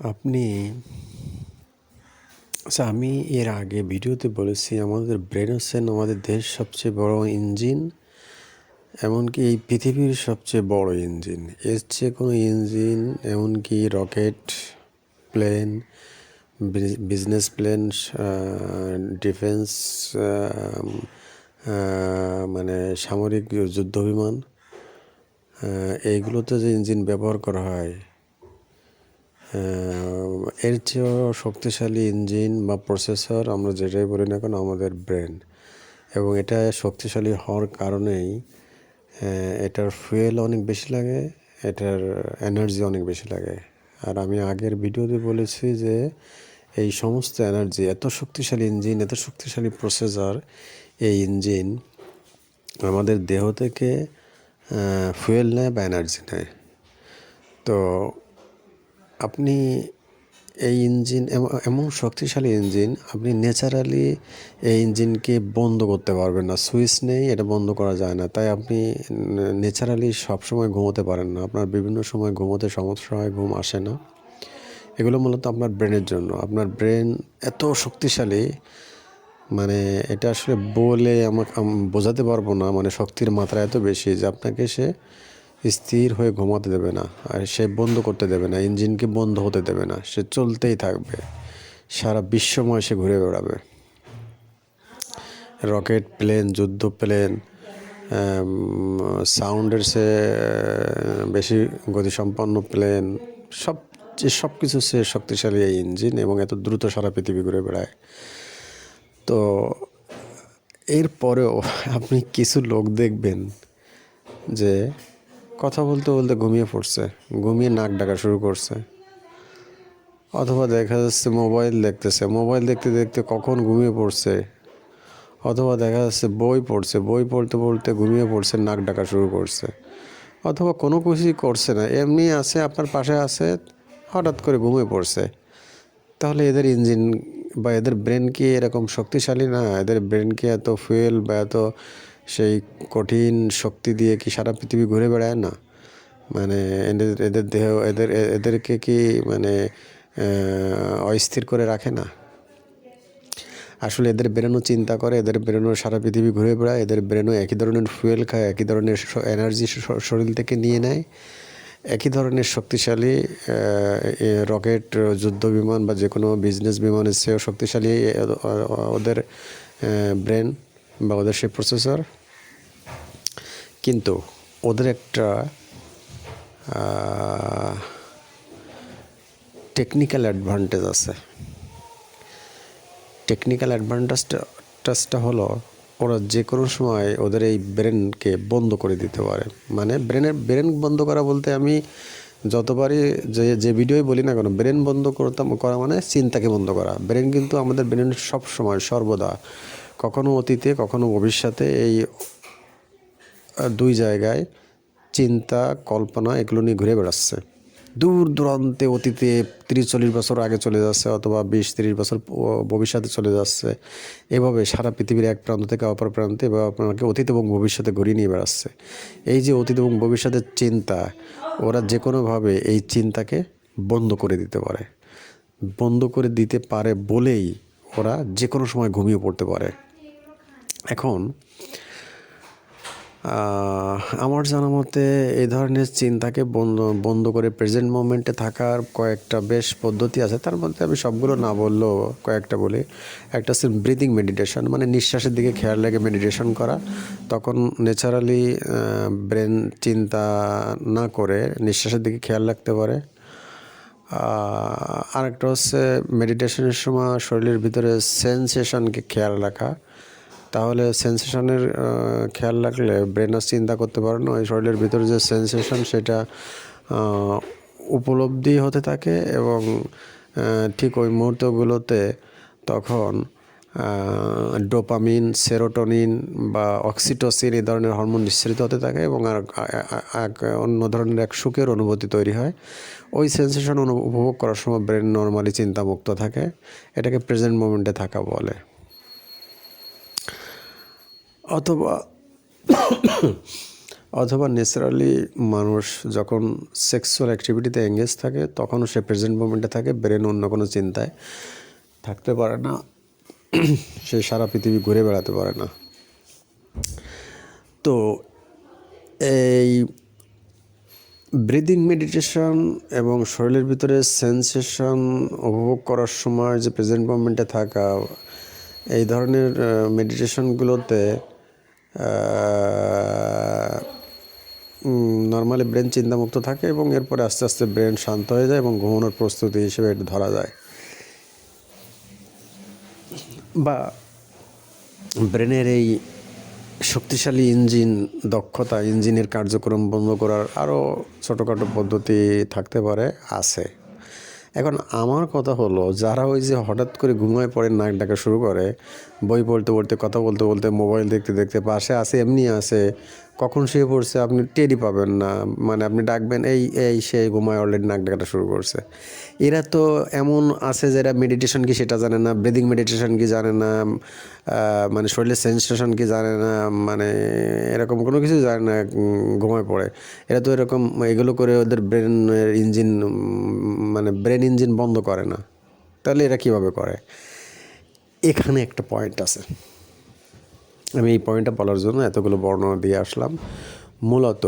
আপনি আমি এর আগে ভিডিওতে বলেছি আমাদের ব্রেন হচ্ছে আমাদের দেহের সবচেয়ে বড় ইঞ্জিন, এমনকি এই পৃথিবীর সবচেয়ে বড় ইঞ্জিন। এর চেয়ে কোনো ইঞ্জিন, এমনকি rocket, plane, business plane, defence, মানে সামরিক যুদ্ধ বিমান, এইগুলোতে যে ইঞ্জিন ব্যবহার করা হয়, এর চেয়েও শক্তিশালী ইঞ্জিন বা প্রসেসর আমরা যেটাই বলি না কেন আমাদের ব্রেন। এবং এটা শক্তিশালী হওয়ার কারণেই এটার ফুয়েল অনেক বেশি লাগে, এটার এনার্জি অনেক বেশি লাগে। আর আমি আগের ভিডিওতে বলেছি যে এই সমস্ত এনার্জি, এত শক্তিশালী ইঞ্জিন, এত শক্তিশালী প্রসেসর, এই ইঞ্জিন আমাদের দেহ থেকে ফুয়েল নেয় বা এনার্জি নেয়। তো আপনি এই ইঞ্জিন এমন শক্তিশালী ইঞ্জিন, আপনি ন্যাচারালি এই ইঞ্জিনকে বন্ধ করতে পারবেন না। সুইচ নেই, এটা বন্ধ করা যায় না। তাই আপনি ন্যাচারালি সবসময় ঘুমোতে পারেন না। আপনার বিভিন্ন সময় ঘুমোতে সমস্যা হয়, ঘুম আসে না। এগুলো মূলত আপনার ব্রেনের জন্য। আপনার ব্রেন এত শক্তিশালী, মানে এটা আসলে বলে বোঝাতে পারবো না। মানে শক্তির মাত্রা এত বেশি যে আপনাকে সে স্থির হয়ে ঘুমাতে দেবে না, আর সে বন্ধ করতে দেবে না, ইঞ্জিনকে বন্ধ হতে দেবে না। সে চলতেই থাকবে, সারা বিশ্বময় সে ঘুরে বেড়াবে। রকেট, প্লেন, যুদ্ধ প্লেন, সাউন্ডের সে বেশি গতিসম্পন্ন প্লেন, সব কিছু সে শক্তিশালী এই ইঞ্জিন, এবং এত দ্রুত সারা পৃথিবী ঘুরে বেড়ায়। তো এরপরেও আপনি কিছু লোক দেখবেন যে কথা বলতে বলতে ঘুমিয়ে পড়ছে, ঘুমিয়ে নাক ডাকা শুরু করছে। অথবা দেখা যাচ্ছে মোবাইল দেখতেছে, মোবাইল দেখতে দেখতে কখন ঘুমিয়ে পড়ছে। অথবা দেখা যাচ্ছে বই পড়ছে, বই পড়তে পড়তে ঘুমিয়ে পড়ছে, নাক ডাকা শুরু করছে। অথবা কোনো কিছুই করছে না, এমনি আছে, আপনার পাশে আছে, হঠাৎ করে ঘুমিয়ে পড়ছে। তাহলে এদের ইঞ্জিন বা এদের ব্রেন কি এরকম শক্তিশালী না? এদের ব্রেন কি এত ফুয়েল বা এত সেই কঠিন শক্তি দিয়ে কি সারা পৃথিবী ঘুরে বেড়ায় না? মানে এদের দেহ এদেরকে কি মানে অস্থির করে রাখে না? আসলে এদের ব্রেনও চিন্তা করে, এদের ব্রেনও সারা পৃথিবী ঘুরে বেড়ায়, এদের ব্রেনও একই ধরনের ফুয়েল খায়, একই ধরনের এনার্জি শরীর থেকে নিয়ে নেয়, একই ধরনের শক্তিশালী রকেট, যুদ্ধ বিমান বা যে কোনো বিজনেস বিমানের চেয়েও শক্তিশালী ওদের ব্রেন বা ওদের সেই প্রসেসর। কিন্তু ওদের একটা টেকনিক্যাল অ্যাডভান্টেজ আছে। টেকনিক্যাল অ্যাডভান্টেজটা হলো ওরা যে কোনো সময় ওদের এই ব্রেনকে বন্ধ করে দিতে পারে। মানে ব্রেন বন্ধ করা বলতে আমি যতবারই যে ভিডিওই বলি না কেন, ব্রেন বন্ধ করা মানে চিন্তাকে বন্ধ করা। ব্রেন কিন্তু আমাদের ব্রেন সব সময় সর্বদা, কখনো অতীতে কখনো ভবিষ্যতে, এই দুই জায়গায় চিন্তা, কল্পনা এগুলো নিয়ে ঘুরে বেড়াচ্ছে। দূর দূরান্তে অতীতে 30-40 বছর আগে চলে যাচ্ছে, অথবা 20-30 বছর ভবিষ্যতে চলে যাচ্ছে। এভাবে সারা পৃথিবীর এক প্রান্ত থেকে অপর প্রান্তে বা আপনাকে অতীত এবং ভবিষ্যতে ঘুরিয়ে নিয়ে বেড়াচ্ছে। এই যে অতীত এবং ভবিষ্যতের চিন্তা, ওরা যে কোনোভাবে এই চিন্তাকে বন্ধ করে দিতে পারে। বন্ধ করে দিতে পারে বলেই ওরা যে কোনো সময় ঘুমিয়ে পড়তে পারে। এখন আমার জানা মতে এই ধরনের চিন্তাকে বন্ধ করে প্রেজেন্ট মোমেন্টে থাকার কয়েকটা বেশ পদ্ধতি আছে। তার মধ্যে আমি সবগুলো না বললেও কয়েকটা বলি। একটা হচ্ছে ব্রিদিং মেডিটেশন, মানে নিঃশ্বাসের দিকে খেয়াল রেখে মেডিটেশন করা। তখন ন্যাচারালি ব্রেন চিন্তা না করে নিঃশ্বাসের দিকে খেয়াল রাখতে পারে। আরেকটা হচ্ছে মেডিটেশনের সময় শরীরের ভিতরে সেন্সেশনকে খেয়াল রাখা। তাহলে সেন্সেশনের খেয়াল রাখলে ব্রেন আর চিন্তা করতে পারে না, ওই শরীরের ভিতরে যে সেন্সেশন সেটা উপলব্ধি হতে থাকে, এবং ঠিক ওই মুহূর্তগুলোতে তখন ডোপামিন, সেরোটোনিন বা অক্সিটোসিন এই ধরনের হরমোন নিঃসৃত হতে থাকে, এবং এক অন্য ধরনের এক সুখের অনুভূতি তৈরি হয়। ওই সেন্সেশন উপভোগ করার সময় ব্রেন নর্মালি চিন্তামুক্ত থাকে। এটাকে প্রেজেন্ট মোমেন্টে থাকা বলে। অথবা অথবা ন্যাচারালি মানুষ যখন সেক্সুয়াল অ্যাক্টিভিটিতে এঙ্গেজ থাকে তখনও সে প্রেজেন্ট মোমেন্টে থাকে, ব্রেন অন্য কোনো চিন্তায় থাকতে পারে না, সে সারা পৃথিবী ঘুরে বেড়াতে পারে না। তো এই ব্রিদিং মেডিটেশন এবং শরীরের ভিতরে সেন্সেশন উপভোগ করার সময় যে প্রেজেন্ট মোমেন্টে থাকা, এই ধরনের মেডিটেশনগুলোতে নর্মালি ব্রেন চিন্তামুক্ত থাকে এবং এরপরে আস্তে আস্তে ব্রেন শান্ত হয়ে যায় এবং ঘুমানোর প্রস্তুতি হিসেবে এটা ধরা যায়। বা ব্রেনের এই শক্তিশালী দক্ষতা, ইঞ্জিনের কার্যক্রম বন্ধ করার আরও ছোটোখাটো পদ্ধতি থাকতে পারে, আছে। এখন আমার কথা হলো, যারা ওই যে হঠাৎ করে ঘুমায় পড়ে নাক ডাকা শুরু করে, বই পড়তে পড়তে, কথা বলতে বলতে, মোবাইল দেখতে দেখতে, পাশে আসে এমনি আসে, কখন শুয়ে পড়ছে আপনি টেরই পাবেন না, মানে আপনি ডাকবেন এই এই সে ঘুমায় অলরেডি নাক ডাকাটা শুরু করছে। এরা তো এমন আছে যারা মেডিটেশন কি সেটা জানে না, ব্রিদিং মেডিটেশন কি জানে না, মানে শরীরের সেন্সেশন কি জানে না, মানে এরকম কোনো কিছু জানে না, ঘুমায় পড়ে। এরা তো এরকম এগুলো করে ওদের ব্রেনের ইঞ্জিন, মানে ব্রেন ইঞ্জিন বন্ধ করে না। তাহলে এরা কীভাবে করে? এখানে একটা পয়েন্ট আছে, আমি এই পয়েন্টটা বলার জন্য এতগুলো বর্ণনা দিয়ে আসলাম। মূলত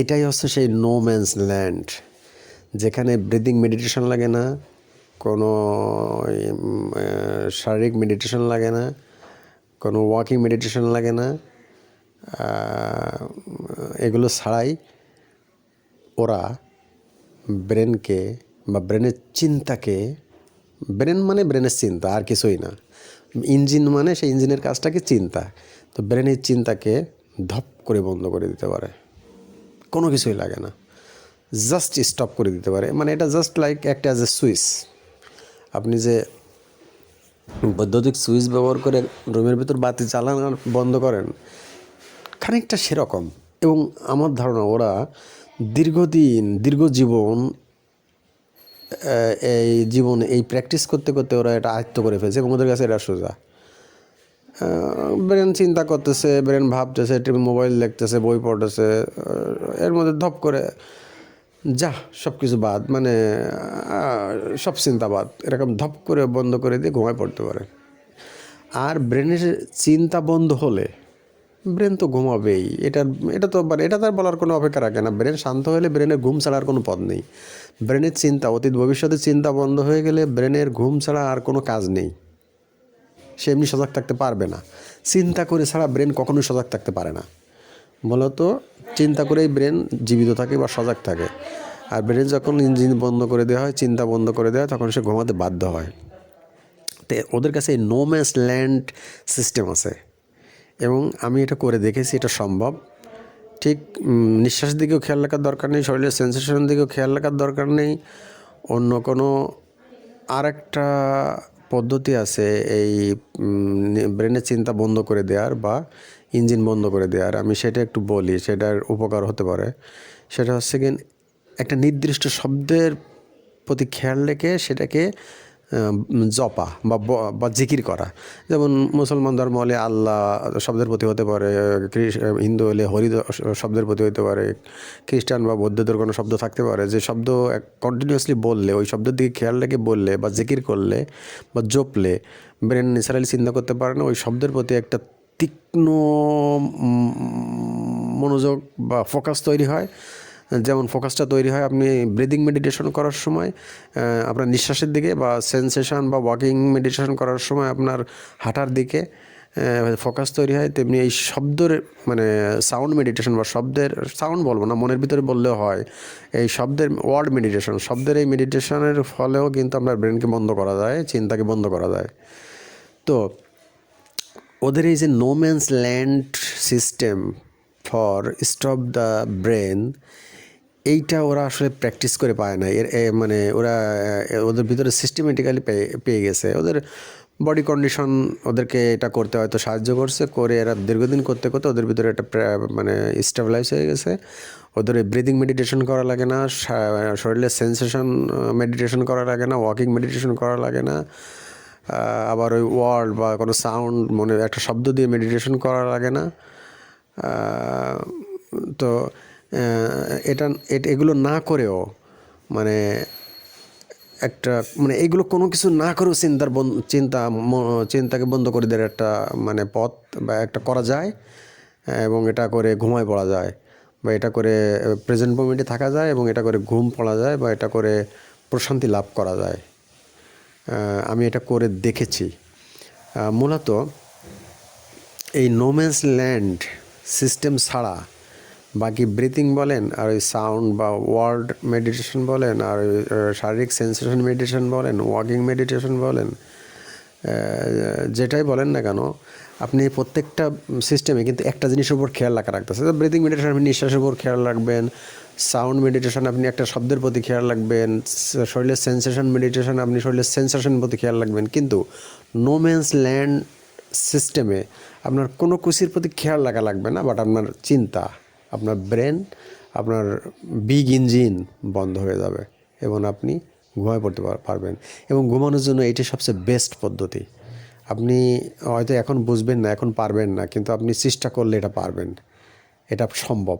এটাই হচ্ছে সেই নো ম্যানস ল্যান্ড, যেখানে ব্রিদিং মেডিটেশন লাগে না, কোনো শারীরিক মেডিটেশন লাগে না, কোনো ওয়াকিং মেডিটেশন লাগে না, এগুলো ছাড়াই ওরা ব্রেনকে বা ব্রেনের চিন্তাকে, ব্রেন মানে ব্রেনের চিন্তা, আর কিছুই না। ইঞ্জিন মানে সেই ইঞ্জিনের কাজটাকে চিন্তা, তো ব্রেনের চিন্তাকে ধপ করে বন্ধ করে দিতে পারে, কোনো কিছুই লাগে না, জাস্ট স্টপ করে দিতে পারে। মানে এটা জাস্ট লাইক একটা অ্যাজ এ সুইচ, আপনি যে বৈদ্যুতিক সুইচ ব্যবহার করে রুমের ভিতর বাতি চালানো বন্ধ করেন, খানিকটা সেরকম। এবং আমার ধারণা ওরা দীর্ঘ জীবন এই প্র্যাকটিস করতে করতে ওরা এটা আয়ত্ত করে ফেলছে এবং ওদের কাছে এটা সোজা। ব্রেন চিন্তা করতেছে, ব্রেন ভাবতেছে, মোবাইল দেখতেছে, বই পড়তেছে, এর মধ্যে ধপ করে যা সব কিছু বাদ, মানে সব চিন্তা বাদ, এরকম ধপ করে বন্ধ করে দিয়ে ঘুমায় পড়তে পারে। আর ব্রেনের চিন্তা বন্ধ হলে ব্রেন তো ঘুমাবেই, এটা তো আর বলার কোনো অপেক্ষা রাখে না। ব্রেন শান্ত হলে ব্রেনের ঘুম ছাড়ার কোনো পথ নেই। ব্রেনের চিন্তা, অতীত ভবিষ্যতের চিন্তা বন্ধ হয়ে গেলে ব্রেনের ঘুম ছাড়া আর কোনো কাজ নেই, সে এমনি সজাগ থাকতে পারবে না। চিন্তা করে ছাড়া ব্রেন কখনোই সজাগ থাকতে পারে না। মূলত চিন্তা করেই ব্রেন জীবিত থাকে বা সজাগ থাকে। আর ব্রেন যখন ইঞ্জিন বন্ধ করে দেওয়া হয়, চিন্তা বন্ধ করে দেওয়া হয়, তখন সে ঘুমাতে বাধ্য হয়। তো ওদের কাছে এই নো ম্যানস ল্যান্ড সিস্টেম আছে এবং আমি এটা করে দেখেছি, এটা সম্ভব। ঠিক নিঃশ্বাসের দিকেও খেয়াল রাখার দরকার নেই, শরীরের সেন্সেশনের দিকেও খেয়াল রাখার দরকার নেই। অন্য কোনো আরেকটা পদ্ধতি আছে এই ব্রেনের চিন্তা বন্ধ করে দেওয়ার বা ইঞ্জিন বন্ধ করে দেওয়ার, আমি সেটা একটু বলি, সেটার উপকার হতে পারে। সেটা হচ্ছে কি, একটা নির্দিষ্ট শব্দের প্রতি খেয়াল রেখে সেটাকে জপা বা জিকির করা। যেমন মুসলমান ধর্ম হলে আল্লাহ শব্দের প্রতি হতে পারে, হিন্দু হলে হরি শব্দের প্রতি হতে পারে, খ্রিস্টান বা বৌদ্ধদের কোনো শব্দ থাকতে পারে, যে শব্দ কন্টিনিউয়াসলি বললে, ওই শব্দের দিকে খেয়াল রেখে বললে বা জিকির করলে বা জপলে ব্রেন ন্যাচারালি চিন্তা করতে পারে না, ওই শব্দের প্রতি একটা তীক্ষ্ণ মনোযোগ বা ফোকাস তৈরি হয়। যেমন ফোকাসটা তৈরি হয় আপনি ব্রিদিং মেডিটেশন করার সময়, আপনার নিঃশ্বাসের দিকে, বা সেন্সেশন বা ওয়াকিং মেডিটেশন করার সময় আপনার হাঁটার দিকে ফোকাস তৈরি হয়। তেমনি এই শব্দের, মানে সাউন্ড মেডিটেশন বা শব্দের, সাউন্ড বলবো না, মনের ভিতরে বললেও হয়, এই শব্দের ওয়ার্ড মেডিটেশন, শব্দের এই মেডিটেশনের ফলেও কিন্তু আপনার ব্রেনকে বন্ধ করা যায়, চিন্তাকে বন্ধ করা যায়। তো ওদের এই যে no man's land system for stop the brain, এইটা ওরা আসলে প্র্যাকটিস করে পায় না। মানে ওদের ভিতরে সিস্টেমেটিক্যালি পেয়ে গেছে, ওদের বডি কন্ডিশন ওদেরকে এটা করতে হয়তো সাহায্য করছে, করে এরা দীর্ঘদিন করতে করতে ওদের ভিতরে একটা মানে স্টেবিলাইজ হয়ে গেছে। ওদের ব্রিদিং মেডিটেশন করা লাগে না, শরীরের সেন্সেশন মেডিটেশন করা লাগে না, ওয়াকিং মেডিটেশন করা লাগে না, আবার ওই ওয়ার্ড বা কোনো সাউন্ড, একটা শব্দ দিয়ে মেডিটেশন করা লাগে না। তো এগুলো না করেও মানে একটা মানে এগুলো কোনো কিছু না করেও চিন্তাকে বন্ধ করে দেওয়ার একটা মানে পথ বা একটা করা যায়, এবং এটা করে ঘুমায় পড়া যায়, বা এটা করে প্রেজেন্ট মোমেন্টে থাকা যায়, এবং এটা করে ঘুম পড়া যায়, বা এটা করে প্রশান্তি লাভ করা যায়। আমি এটা করে দেখেছি। মূলত এই নোম্যান্স ল্যান্ড সিস্টেম ছাড়া বাকি ব্রিথিং বলেন, আর ওই সাউন্ড বা ওয়ার্ড মেডিটেশন বলেন, আর ওই শারীরিক সেন্সেশন মেডিটেশন বলেন, ওয়াকিং মেডিটেশন বলেন, যেটাই বলেন না কেন, আপনি প্রত্যেকটা সিস্টেমে কিন্তু একটা জিনিসের উপর খেয়াল রাখতেছে। ব্রিথিং মেডিটেশন আপনি নিঃশ্বাসের উপর খেয়াল রাখবেন, সাউন্ড মেডিটেশন আপনি একটা শব্দের প্রতি খেয়াল রাখবেন, শরীরের সেন্সেশন মেডিটেশন আপনি শরীরের সেন্সেশনের প্রতি খেয়াল রাখবেন। কিন্তু নোম্যান্স ল্যান্ড সিস্টেমে আপনার কোনো কিছুর প্রতি খেয়াল রাখা লাগবে না, বাট আপনার চিন্তা, আপনার ব্রেন, আপনার বিগ ইঞ্জিন বন্ধ হয়ে যাবে এবং আপনি ঘুমায় পড়তে পারবেন। এবং ঘুমানোর জন্য এটি সবচেয়ে বেস্ট পদ্ধতি। আপনি হয়তো এখন বুঝবেন না, এখন পারবেন না, কিন্তু আপনি চেষ্টা করলে এটা পারবেন, এটা সম্ভব।